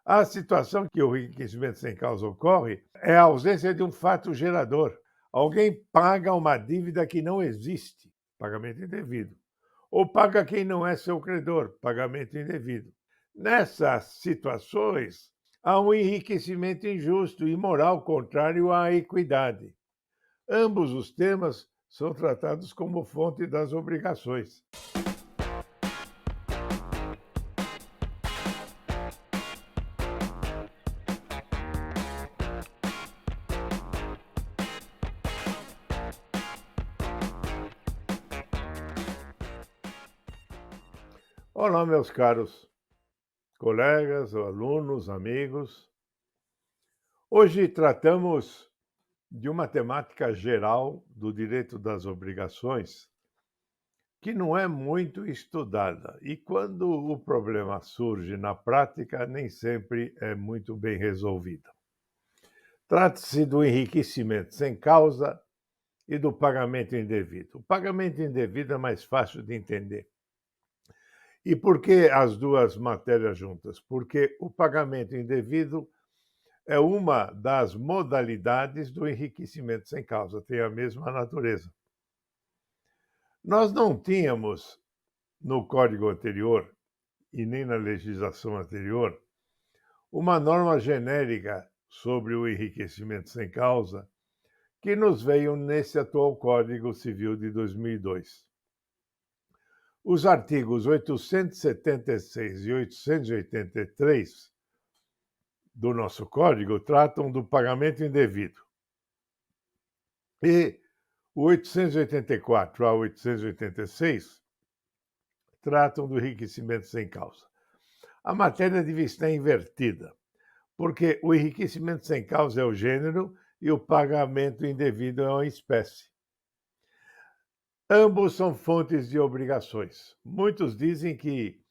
A situação que o enriquecimento sem causa ocorre é a ausência de um fato gerador. Alguém paga uma dívida que não existe, pagamento indevido, ou paga quem não é seu credor, pagamento indevido. Nessas situações, há um enriquecimento injusto e imoral contrário à equidade. Ambos os temas são tratados como fonte das obrigações. Olá, meus caros colegas, alunos, amigos. Hoje tratamos de uma temática geral do direito das obrigações que não é muito estudada e, quando o problema surge na prática, nem sempre é muito bem resolvida. Trata-se do enriquecimento sem causa e do pagamento indevido. O pagamento indevido é mais fácil de entender. E por que as duas matérias juntas? Porque o pagamento indevido é uma das modalidades do enriquecimento sem causa, tem a mesma natureza. Nós não tínhamos, no código anterior e nem na legislação anterior, uma norma genérica sobre o enriquecimento sem causa que nos veio nesse atual Código Civil de 2002. Os artigos 876 e 883 do nosso código tratam do pagamento indevido. E o 884 a 886 tratam do enriquecimento sem causa. A matéria devia estar invertida, porque o enriquecimento sem causa é o gênero e o pagamento indevido é uma espécie. Ambos são fontes de obrigações. Muitos dizem que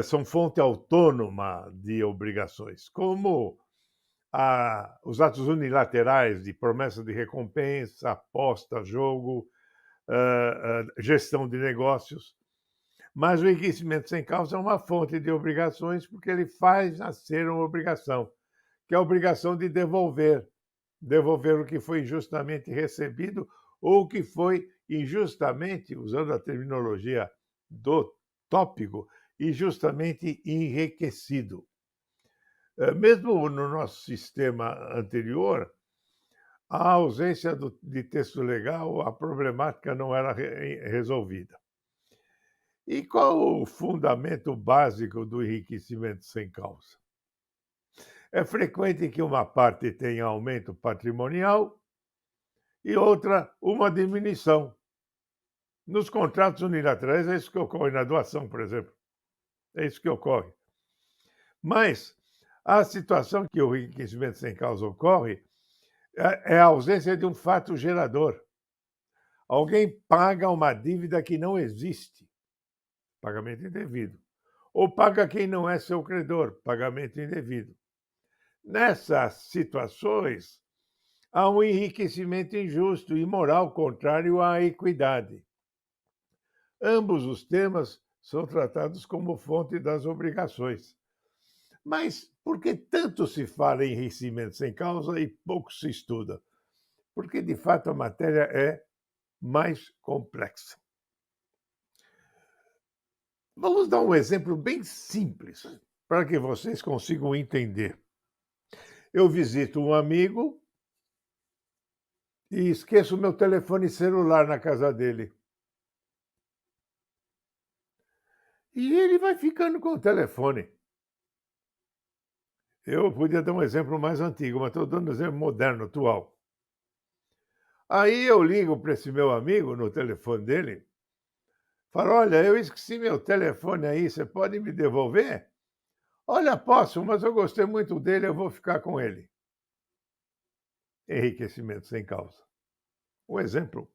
são fonte autônoma de obrigações, como os atos unilaterais de promessa de recompensa, aposta, jogo, gestão de negócios. Mas o enriquecimento sem causa é uma fonte de obrigações porque ele faz nascer uma obrigação, que é a obrigação de devolver o que foi injustamente recebido ou o que foi injustamente, usando a terminologia do tópico, injustamente enriquecido. Mesmo no nosso sistema anterior, a ausência de texto legal, a problemática não era resolvida. E qual o fundamento básico do enriquecimento sem causa? É frequente que uma parte tenha aumento patrimonial e outra uma diminuição. Nos contratos unilaterais é isso que ocorre, na doação, por exemplo. É isso que ocorre. Mas a situação que o enriquecimento sem causa ocorre é a ausência de um fato gerador. Alguém paga uma dívida que não existe, pagamento indevido. Ou paga quem não é seu credor, pagamento indevido. Nessas situações, há um enriquecimento injusto e imoral contrário à equidade. Ambos os temas são tratados como fonte das obrigações. Mas por que tanto se fala em enriquecimento sem causa e pouco se estuda? Porque, de fato, a matéria é mais complexa. Vamos dar um exemplo bem simples para que vocês consigam entender. Eu visito um amigo e esqueço meu telefone celular na casa dele. E ele vai ficando com o telefone. Eu podia dar um exemplo mais antigo, mas estou dando um exemplo moderno, atual. Aí eu ligo para esse meu amigo no telefone dele, falo: olha, eu esqueci meu telefone aí, você pode me devolver? Olha, posso, mas eu gostei muito dele, eu vou ficar com ele. Enriquecimento sem causa. Um exemplo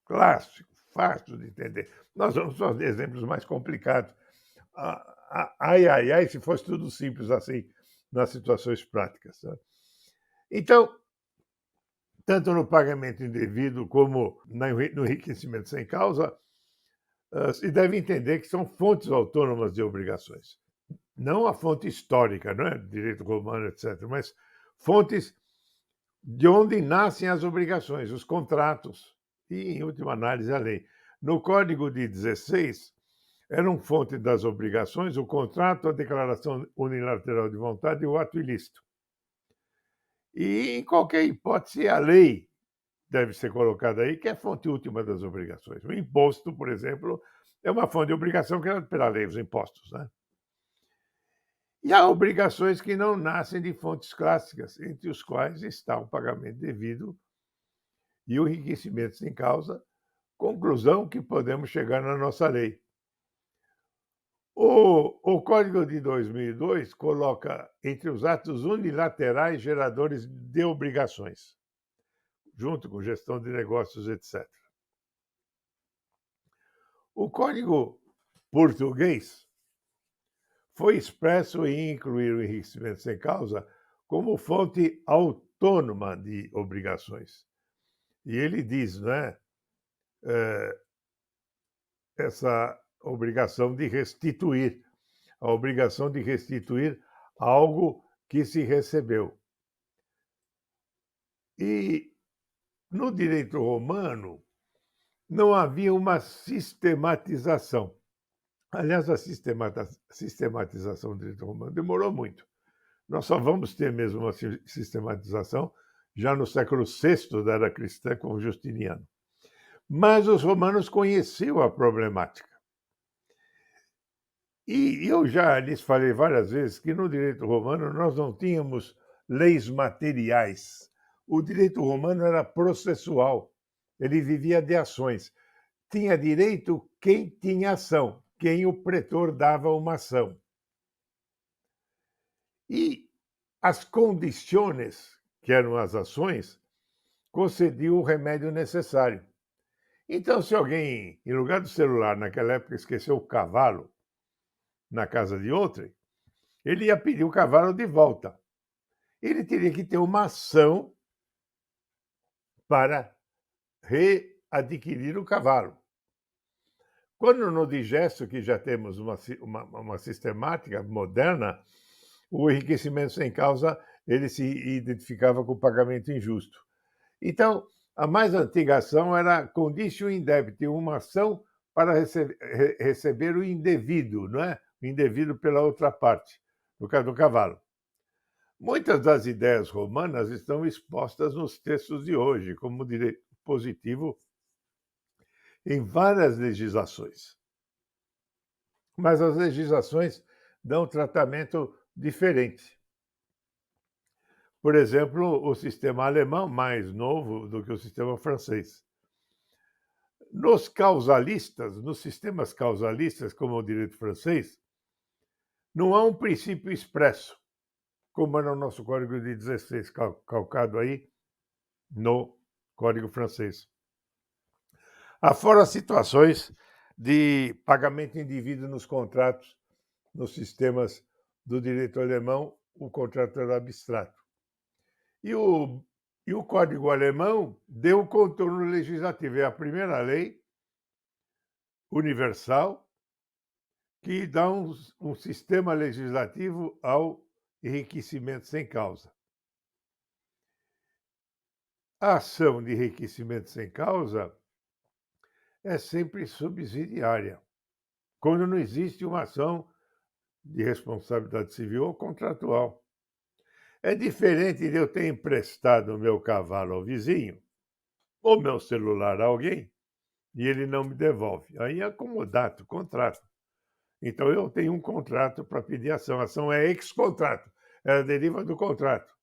clássico, fácil de entender. Nós vamos fazer exemplos mais complicados. Ai, ai, ai, se fosse tudo simples assim, nas situações práticas. Né? Então, tanto no pagamento indevido como no enriquecimento sem causa, se deve entender que são fontes autônomas de obrigações. não a fonte histórica, não é? Direito romano, etc., mas fontes de onde nascem as obrigações, os contratos e, em última análise, a lei. No Código de 16, eram fonte das obrigações o contrato, a declaração unilateral de vontade e o ato ilícito. E, em qualquer hipótese, a lei deve ser colocada aí, que é a fonte última das obrigações. O imposto, por exemplo, é uma fonte de obrigação criada pela lei, os impostos, né? E há obrigações que não nascem de fontes clássicas, entre os quais está o pagamento devido e o enriquecimento sem causa, conclusão que podemos chegar na nossa lei. O Código de 2002 coloca entre os atos unilaterais geradores de obrigações, junto com gestão de negócios, etc. O Código português foi expresso em incluir o enriquecimento sem causa como fonte autônoma de obrigações. E ele diz, né, essa obrigação de restituir, a obrigação de restituir algo que se recebeu. E no direito romano não havia uma sistematização. Aliás, a sistematização do direito romano demorou muito. Nós só vamos ter mesmo uma sistematização já no século VI da era cristã, com Justiniano. Mas os romanos conheciam a problemática. E eu já lhes falei várias vezes que no direito romano nós não tínhamos leis materiais. O direito romano era processual, ele vivia de ações. Tinha direito quem tinha ação, quem o pretor dava uma ação. E as condições, que eram as ações, concediam o remédio necessário. Então, se alguém, em lugar do celular, naquela época, esqueceu o cavalo na casa de outrem, ele ia pedir o cavalo de volta. Ele teria que ter uma ação para readquirir o cavalo. Quando no digesto, que já temos uma sistemática moderna, o enriquecimento sem causa ele se identificava com o pagamento injusto. Então, a mais antiga ação era conditio in debito, uma ação para receber o indevido, não é? O indevido pela outra parte, no caso do cavalo. Muitas das ideias romanas estão expostas nos textos de hoje, como direito positivo, em várias legislações. Mas as legislações dão tratamento diferente. Por exemplo, o sistema alemão, mais novo do que o sistema francês. Nos causalistas, nos sistemas causalistas, como o direito francês, não há um princípio expresso, como é no nosso Código de 16, calcado aí no Código francês. Afora situações de pagamento indevido nos contratos, nos sistemas do direito alemão, o contrato era abstrato. E o Código alemão deu o contorno legislativo. É a primeira lei universal que dá um sistema legislativo ao enriquecimento sem causa. A ação de enriquecimento sem causa é sempre subsidiária, quando não existe uma ação de responsabilidade civil ou contratual. É diferente de eu ter emprestado o meu cavalo ao vizinho, ou meu celular a alguém, e ele não me devolve. Aí é comodato, contrato. Então eu tenho um contrato para pedir ação. A ação é ex-contrato, ela deriva do contrato.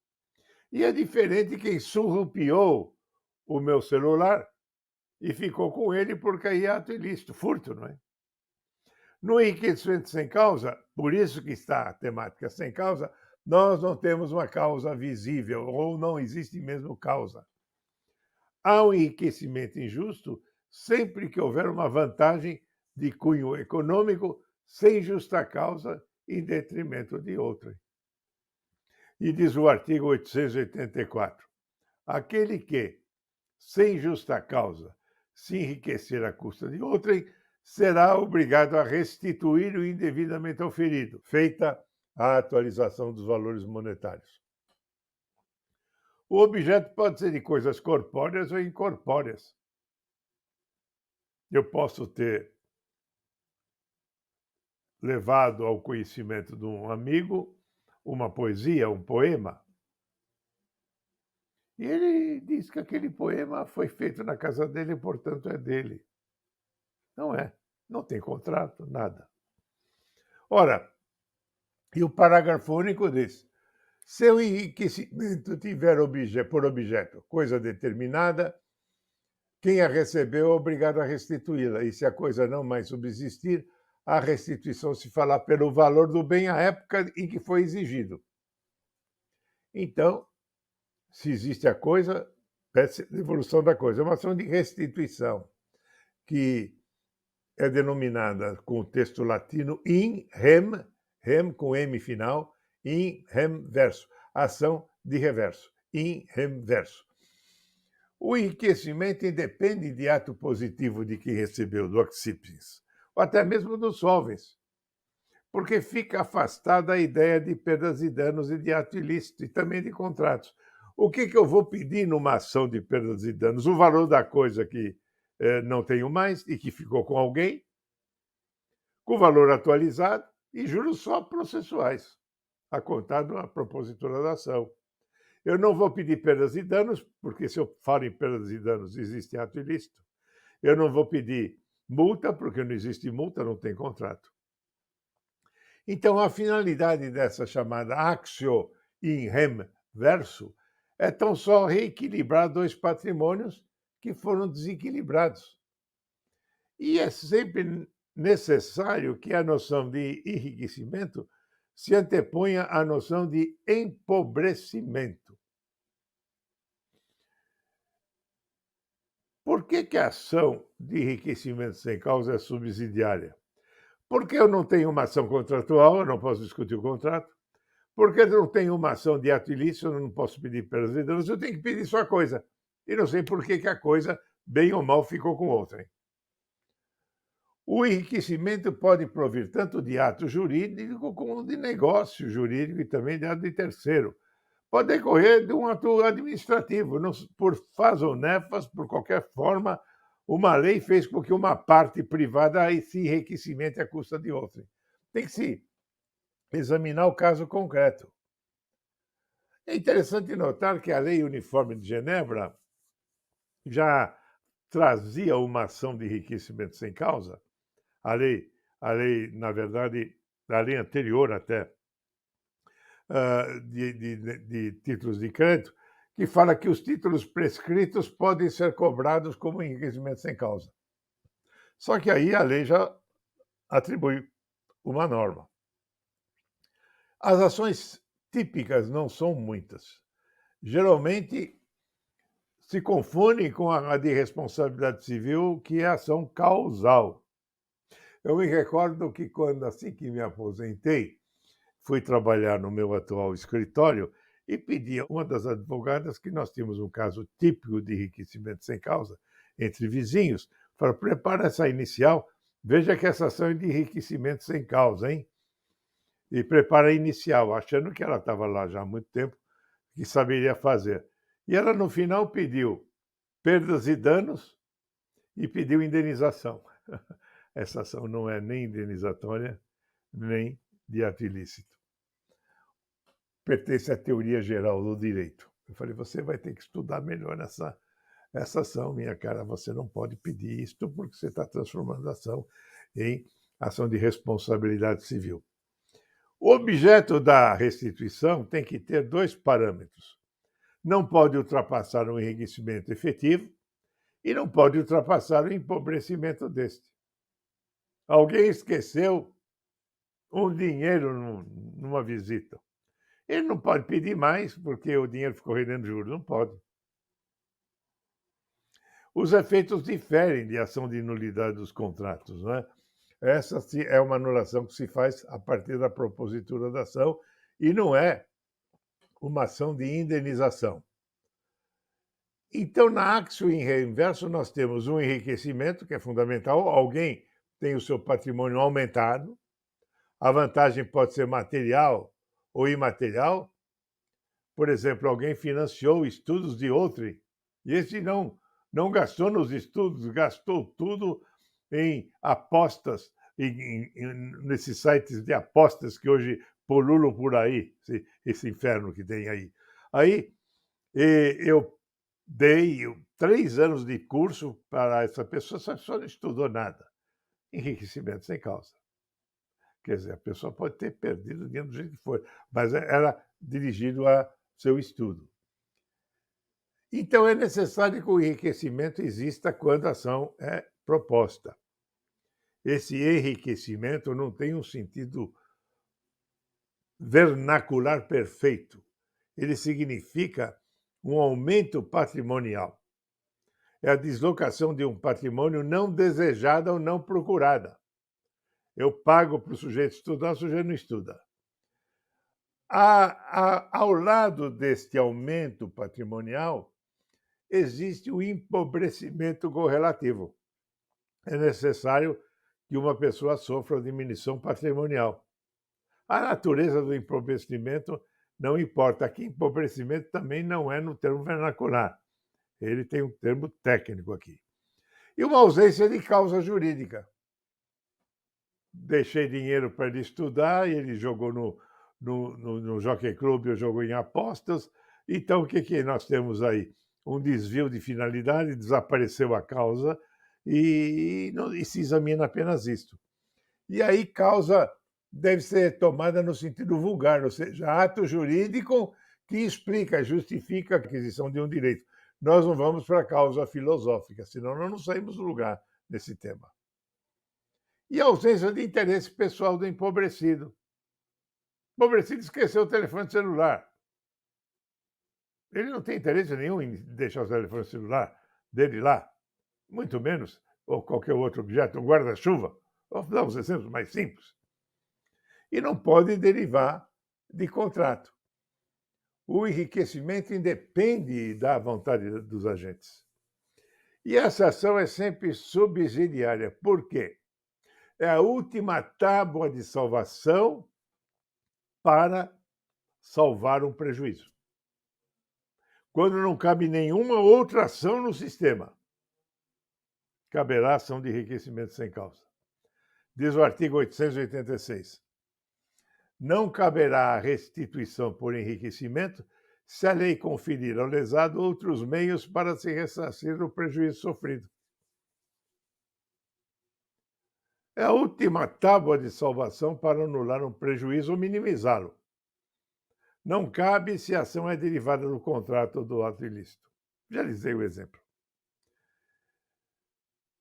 E é diferente quem surrupiou o meu celular e ficou com ele porque aí é ato ilícito, furto, não é? No enriquecimento sem causa, por isso que está a temática sem causa, nós não temos uma causa visível, ou não existe mesmo causa. Há um enriquecimento injusto sempre que houver uma vantagem de cunho econômico sem justa causa em detrimento de outrem. E diz o artigo 884, aquele que, sem justa causa, se enriquecer à custa de outrem, será obrigado a restituir o indevidamente oferido, feita a atualização dos valores monetários. O objeto pode ser de coisas corpóreas ou incorpóreas. Eu posso ter levado ao conhecimento de um amigo uma poesia, um poema, e ele diz que aquele poema foi feito na casa dele, portanto é dele. Não é, não tem contrato, nada. Ora, e o parágrafo único diz: se o enriquecimento tiver por objeto coisa determinada, quem a recebeu é obrigado a restituí-la, e se a coisa não mais subsistir, a restituição se fará pelo valor do bem à época em que foi exigido. Então, se existe a coisa, pede-se devolução da coisa. É uma ação de restituição, que é denominada com o texto latino in rem, rem com M final, in rem verso, ação de reverso, in rem verso. O enriquecimento independe de ato positivo de quem recebeu, do accipiens, ou até mesmo dos solvens, porque fica afastada a ideia de perdas e danos e de ato ilícito, e também de contratos. O que eu vou pedir numa ação de perdas e danos? O valor da coisa que não tenho mais e que ficou com alguém, com valor atualizado e juros só processuais, a contar da propositura da ação. Eu não vou pedir perdas e danos, porque se eu falo em perdas e danos, existe ato ilícito. Eu não vou pedir multa, porque não existe multa, não tem contrato. Então, a finalidade dessa chamada actio in rem verso é tão só reequilibrar dois patrimônios que foram desequilibrados. E é sempre necessário que a noção de enriquecimento se anteponha à noção de empobrecimento. Por que a ação de enriquecimento sem causa é subsidiária? Porque eu não tenho uma ação contratual, eu não posso discutir o contrato. Porque eu não tenho uma ação de ato ilícito, eu não posso pedir perdas e danos, eu tenho que pedir só a coisa. E não sei por que a coisa, bem ou mal, ficou com outrem. O enriquecimento pode provir tanto de ato jurídico como de negócio jurídico e também de ato de terceiro. Pode decorrer de um ato administrativo, não, por faz ou nefas, por qualquer forma, uma lei fez com que uma parte privada se enriquecimente à custa de outra. Tem que se examinar o caso concreto. É interessante notar que a Lei Uniforme de Genebra já trazia uma ação de enriquecimento sem causa. A lei, na verdade, a lei anterior até, de títulos de crédito, que fala que os títulos prescritos podem ser cobrados como enriquecimento sem causa. Só que aí a lei já atribui uma norma. As ações típicas não são muitas. Geralmente se confundem com a de responsabilidade civil, que é a ação causal. Eu me recordo que quando, assim que me aposentei, fui trabalhar no meu atual escritório e pedi a uma das advogadas que nós tínhamos um caso típico de enriquecimento sem causa entre vizinhos, para prepara essa inicial, veja que essa ação é de enriquecimento sem causa, hein? E prepara a inicial, achando que ela estava lá já há muito tempo, que saberia fazer. E ela, no final, pediu perdas e danos e pediu indenização. Essa ação não é nem indenizatória, nem de ato ilícito. Pertence à teoria geral do direito. Eu falei, você vai ter que estudar melhor essa ação, minha cara. Você não pode pedir isto porque você está transformando a ação em ação de responsabilidade civil. O objeto da restituição tem que ter dois parâmetros. Não pode ultrapassar o enriquecimento efetivo e não pode ultrapassar o empobrecimento deste. Alguém esqueceu um dinheiro numa visita. Ele não pode pedir mais porque o dinheiro ficou rendendo juros. Não pode. Os efeitos diferem de ação de nulidade dos contratos, não é? Essa é uma anulação que se faz a partir da propositura da ação e não é uma ação de indenização. Então, na axio em reverso, nós temos um enriquecimento, que é fundamental. Alguém tem o seu patrimônio aumentado, A vantagem pode ser material ou imaterial. Por exemplo, alguém financiou estudos de outrem e esse não gastou nos estudos, gastou tudo em apostas, nesses sites de apostas que hoje pululam por aí, esse inferno que tem aí. Aí eu dei 3 anos de curso para essa pessoa, essa pessoa não estudou nada. Enriquecimento sem causa. Quer dizer, a pessoa pode ter perdido o dinheiro do jeito que for, mas era dirigido a seu estudo. Então, é necessário que o enriquecimento exista quando a ação é proposta. Esse enriquecimento não tem um sentido vernacular perfeito. Ele significa um aumento patrimonial. É a deslocação de um patrimônio não desejada ou não procurada. Eu pago para o sujeito estudar, o sujeito não estuda. Ao lado deste aumento patrimonial, existe o empobrecimento correlativo. É necessário que uma pessoa sofra diminuição patrimonial. A natureza do empobrecimento não importa. Aqui, empobrecimento também não é no termo vernacular. Ele tem um termo técnico aqui. E uma ausência de causa jurídica. Deixei dinheiro para ele estudar e ele jogou no Jockey Club, eu jogo em apostas. Então, o que nós temos aí? Um desvio de finalidade, desapareceu a causa e se examina apenas isto. E aí, causa deve ser tomada no sentido vulgar, ou seja, ato jurídico que explica, justifica a aquisição de um direito. Nós não vamos para a causa filosófica, senão nós não saímos do lugar nesse tema. E a ausência de interesse pessoal do empobrecido. O empobrecido esqueceu o telefone celular. Ele não tem interesse nenhum em deixar o telefone celular dele lá, muito menos, ou qualquer outro objeto, um guarda-chuva. Vou dar uns exemplos mais simples. E não pode derivar de contrato. O enriquecimento independe da vontade dos agentes. E essa ação é sempre subsidiária. Por quê? É a última tábua de salvação para salvar um prejuízo. Quando não cabe nenhuma outra ação no sistema, caberá ação de enriquecimento sem causa. Diz o artigo 886. Não caberá a restituição por enriquecimento se a lei conferir ao lesado outros meios para se ressarcir do prejuízo sofrido. É a última tábua de salvação para anular um prejuízo ou minimizá-lo. Não cabe se a ação é derivada do contrato ou do ato ilícito. Já lhes dei o exemplo.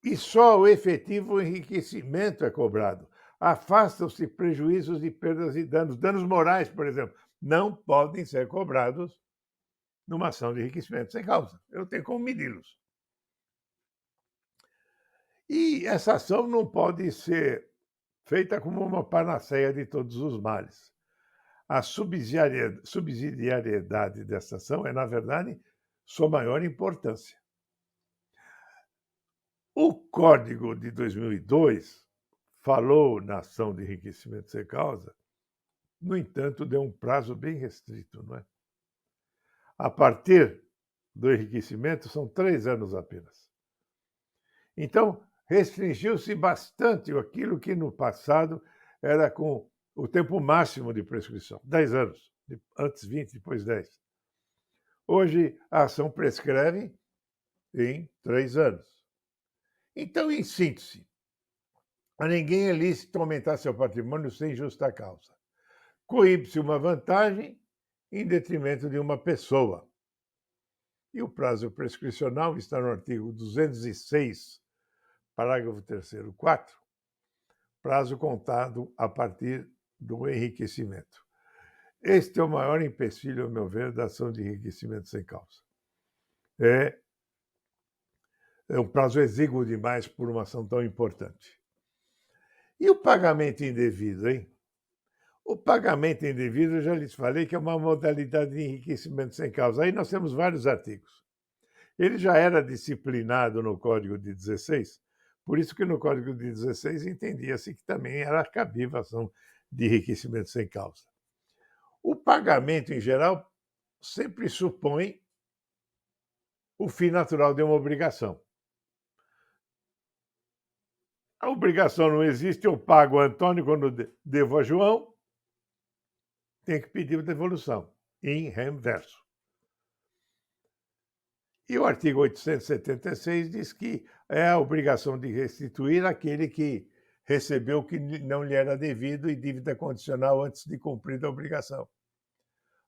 E só o efetivo enriquecimento é cobrado. Afastam-se prejuízos de perdas e danos. Danos morais, por exemplo, não podem ser cobrados numa ação de enriquecimento sem causa. Eu não tenho como medi-los. E essa ação não pode ser feita como uma panaceia de todos os males. A subsidiariedade dessa ação é, na verdade, sua maior importância. O Código de 2002 falou na ação de enriquecimento sem causa, no entanto, deu um prazo bem restrito, não é? A partir do enriquecimento, são 3 anos apenas. Então, restringiu-se bastante aquilo que no passado era com o tempo máximo de prescrição, 10 anos, antes 20, depois 10. Hoje, a ação prescreve em 3 anos. Então, em síntese, a ninguém é lícito aumentar seu patrimônio sem justa causa. Coíbe-se uma vantagem em detrimento de uma pessoa. E o prazo prescricional está no artigo 206, parágrafo 3º, 4, prazo contado a partir do enriquecimento. Este é o maior empecilho, ao meu ver, da ação de enriquecimento sem causa. É um prazo exíguo demais por uma ação tão importante. E o pagamento indevido, hein? O pagamento indevido, eu já lhes falei que é uma modalidade de enriquecimento sem causa. Aí nós temos vários artigos. Ele já era disciplinado no Código de 16, por isso que no Código de 16 entendia-se que também era cabível a ação de enriquecimento sem causa. O pagamento, em geral, sempre supõe o fim natural de uma obrigação. A obrigação não existe, eu pago a Antônio quando devo a João, tem que pedir devolução, em reverso. E o artigo 876 diz que é a obrigação de restituir aquele que recebeu o que não lhe era devido e dívida condicional antes de cumprir a obrigação.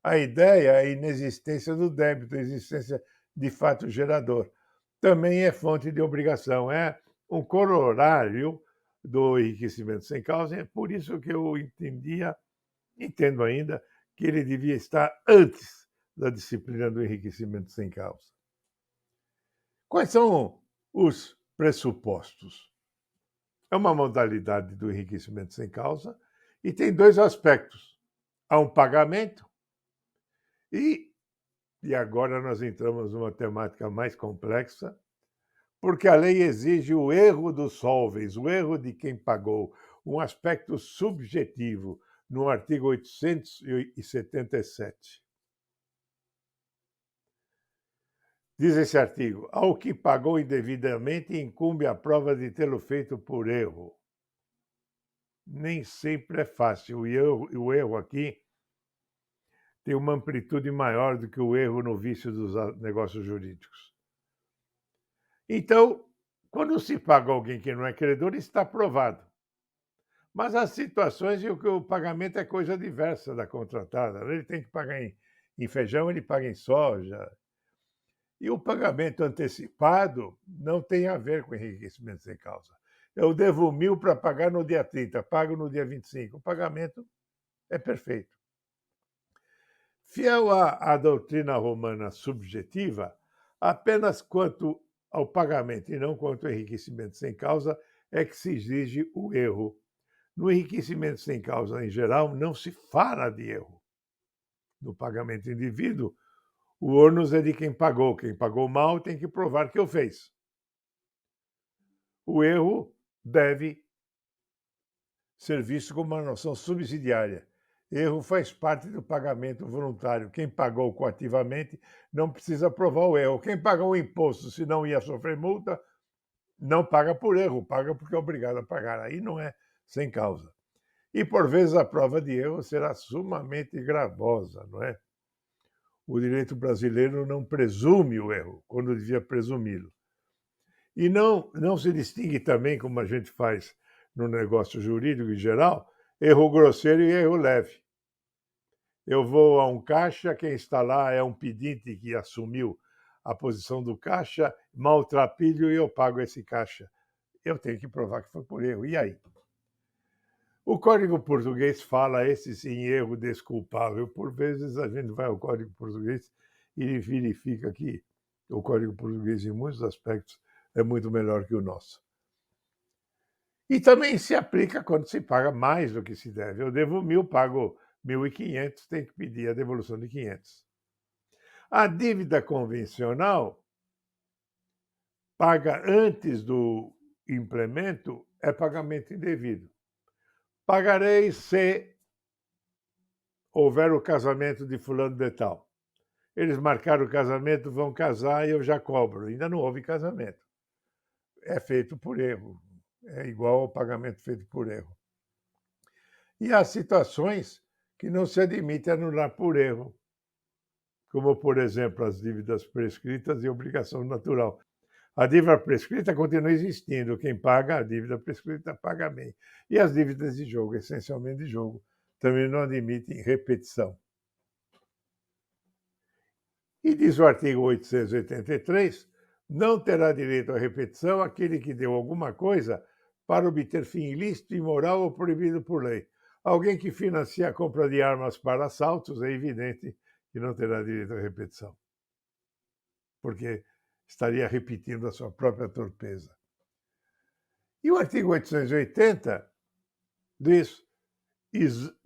A ideia é a inexistência do débito, a existência de fato gerador. Também é fonte de obrigação, é um corolário do enriquecimento sem causa, é por isso que eu entendo ainda, que ele devia estar antes da disciplina do enriquecimento sem causa. Quais são os pressupostos? É uma modalidade do enriquecimento sem causa e tem dois aspectos. Há um pagamento e agora nós entramos numa temática mais complexa, porque a lei exige o erro dos solvens, o erro de quem pagou, um aspecto subjetivo no artigo 877. Diz esse artigo: ao que pagou indevidamente, incumbe a prova de tê-lo feito por erro. Nem sempre é fácil. O erro aqui tem uma amplitude maior do que o erro no vício dos negócios jurídicos. Então, quando se paga alguém que não é credor, está provado. Mas há situações em que o pagamento é coisa diversa da contratada. Ele tem que pagar em feijão, ele paga em soja. E o pagamento antecipado não tem a ver com enriquecimento sem causa. Eu devo 1.000 para pagar no dia 30, pago no dia 25. O pagamento é perfeito. Fiel à doutrina romana subjetiva, apenas quanto ao pagamento e não quanto ao enriquecimento sem causa é que se exige o erro. No enriquecimento sem causa, em geral, não se fala de erro. No pagamento indivíduo, o ônus é de quem pagou. Quem pagou mal tem que provar que o fez. O erro deve ser visto como uma noção subsidiária. Erro faz parte do pagamento voluntário. Quem pagou coativamente não precisa provar o erro. Quem pagou o imposto, se não ia sofrer multa, não paga por erro, paga porque é obrigado a pagar. Aí não é sem causa. E, por vezes, a prova de erro será sumamente gravosa, não é? O direito brasileiro não presume o erro, quando devia presumi-lo. E não se distingue também, como a gente faz no negócio jurídico em geral, erro grosseiro e erro leve. Eu vou a um caixa, quem está lá é um pedinte que assumiu a posição do caixa, maltrapilho e eu pago esse caixa. Eu tenho que provar que foi por erro. E aí? O Código Português fala esse sim erro desculpável. Por vezes a gente vai ao Código Português e verifica que o Código Português, em muitos aspectos, é muito melhor que o nosso. E também se aplica quando se paga mais do que se deve. Eu devo 1.000, pago 1.500, tem que pedir a devolução de 500. A dívida convencional, paga antes do implemento, é pagamento indevido. Pagarei se houver o casamento de fulano de tal. Eles marcaram o casamento, vão casar e eu já cobro. Ainda não houve casamento. É feito por erro. É igual ao pagamento feito por erro. E há situações que não se admite anular por erro, como, por exemplo, as dívidas prescritas e obrigação natural. A dívida prescrita continua existindo. Quem paga a dívida prescrita paga bem. E as dívidas de jogo, essencialmente de jogo, também não admitem repetição. E diz o artigo 883, não terá direito à repetição aquele que deu alguma coisa para obter fim ilícito, imoral ou proibido por lei. Alguém que financia a compra de armas para assaltos é evidente que não terá direito à repetição, porque estaria repetindo a sua própria torpeza. E o artigo 880 diz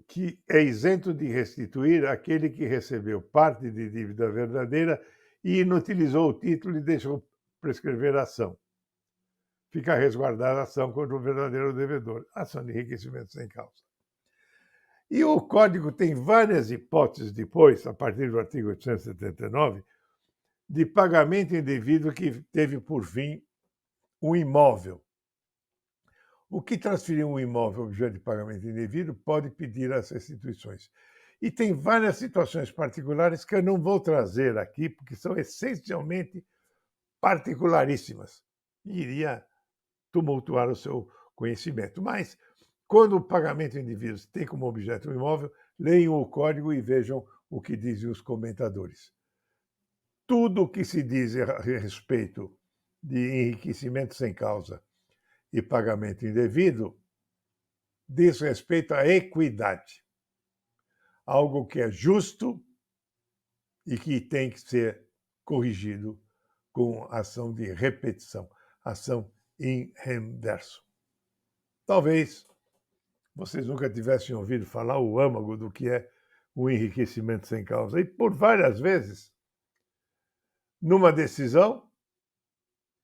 que é isento de restituir aquele que recebeu parte de dívida verdadeira e inutilizou o título e deixou prescrever a ação. Fica resguardada a ação contra o verdadeiro devedor, ação de enriquecimento sem causa. E o código tem várias hipóteses depois, a partir do artigo 879, de pagamento indevido que teve por fim um imóvel. O que transferiu um imóvel objeto de pagamento indevido pode pedir as restituições. E tem várias situações particulares que eu não vou trazer aqui, porque são essencialmente particularíssimas. Iria tumultuar o seu conhecimento. Mas, quando o pagamento indevido tem como objeto um imóvel, leiam o código e vejam o que dizem os comentadores. Tudo o que se diz a respeito de enriquecimento sem causa e pagamento indevido diz respeito à equidade, algo que é justo e que tem que ser corrigido com ação de repetição, ação em reverso. Talvez vocês nunca tivessem ouvido falar o âmago do que é o enriquecimento sem causa. E por várias vezes, numa decisão,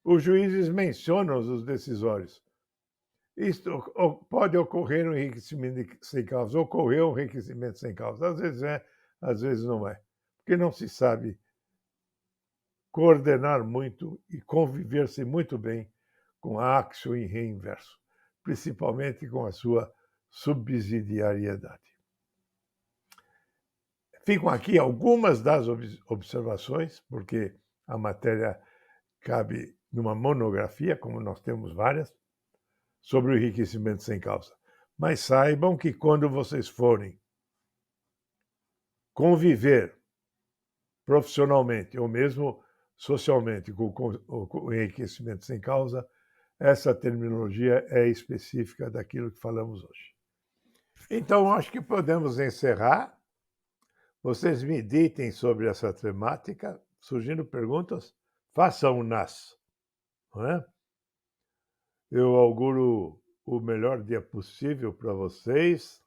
os juízes mencionam os decisórios. Isto pode ocorrer um enriquecimento sem causa. Ocorreu um enriquecimento sem causa. Às vezes é, às vezes não é. Porque não se sabe coordenar muito e conviver-se muito bem com a axio em reinverso, principalmente com a sua subsidiariedade. Ficam aqui algumas das observações, porque a matéria cabe numa monografia, como nós temos várias, sobre o enriquecimento sem causa. Mas saibam que quando vocês forem conviver profissionalmente ou mesmo socialmente com o enriquecimento sem causa, essa terminologia é específica daquilo que falamos hoje. Então, acho que podemos encerrar. Vocês meditem sobre essa temática, surgindo perguntas, façam-nas. Não é? Eu auguro o melhor dia possível para vocês.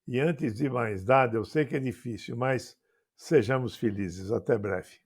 E antes de mais nada, eu sei que é difícil, mas sejamos felizes. Até breve.